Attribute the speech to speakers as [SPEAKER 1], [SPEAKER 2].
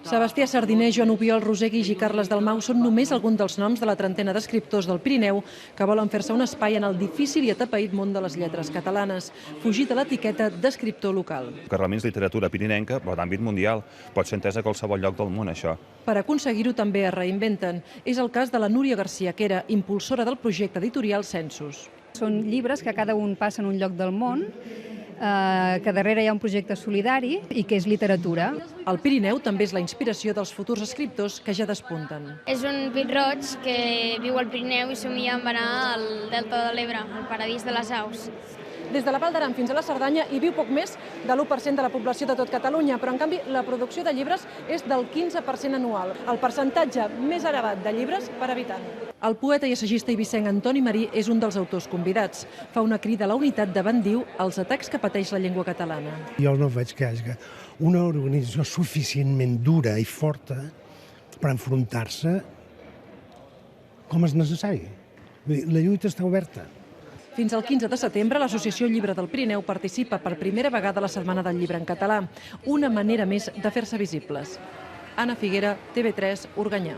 [SPEAKER 1] Sebastià Sardiner, Joan Obiol, Roser Guix i Carles Dalmau són només alguns dels noms de la trentena d'escriptors del Pirineu que volen fer-se un espai en el difícil i atapeït món de les lletres catalanes, fugir de l'etiqueta d'escriptor local.
[SPEAKER 2] Carlemins literatura pirinenca, però d'àmbit mundial. Pot ser entesa a qualsevol lloc del món, això.
[SPEAKER 1] Per aconseguir-ho també es reinventen. És el cas de la Núria García, que era impulsora del projecte editorial Census.
[SPEAKER 3] Són llibres que cada un passa en un lloc del món, que darrere hi ha un projecte solidari i que és literatura.
[SPEAKER 1] El Pirineu també és la inspiració dels futurs escriptors que ja despunten.
[SPEAKER 4] És un pit-roig que viu al Pirineu i somia amb anar al Delta de l'Ebre, al paradís de les aus.
[SPEAKER 1] Des de la Val d'Aran fins a la Cerdanya hi viu poc més de l'1% de la població de tot Catalunya, però en canvi la producció de llibres és del 15% anual, el percentatge més elevat de llibres per habitant. El poeta i assagista eivissenc Antoni Marí és un dels autors convidats. Fa una crida a la unitat davant, diu, els atacs que pateix la llengua catalana.
[SPEAKER 5] Jo no veig que hi hagi una organització suficientment dura i forta per enfrontar-se com és necessari. La lluita està oberta.
[SPEAKER 1] Fins al 15 de setembre, l'Associació Llibre del Pirineu participa per primera vegada a la Setmana del Llibre en català, una manera més de fer-se visibles. Anna Figuera, TV3, Organyà.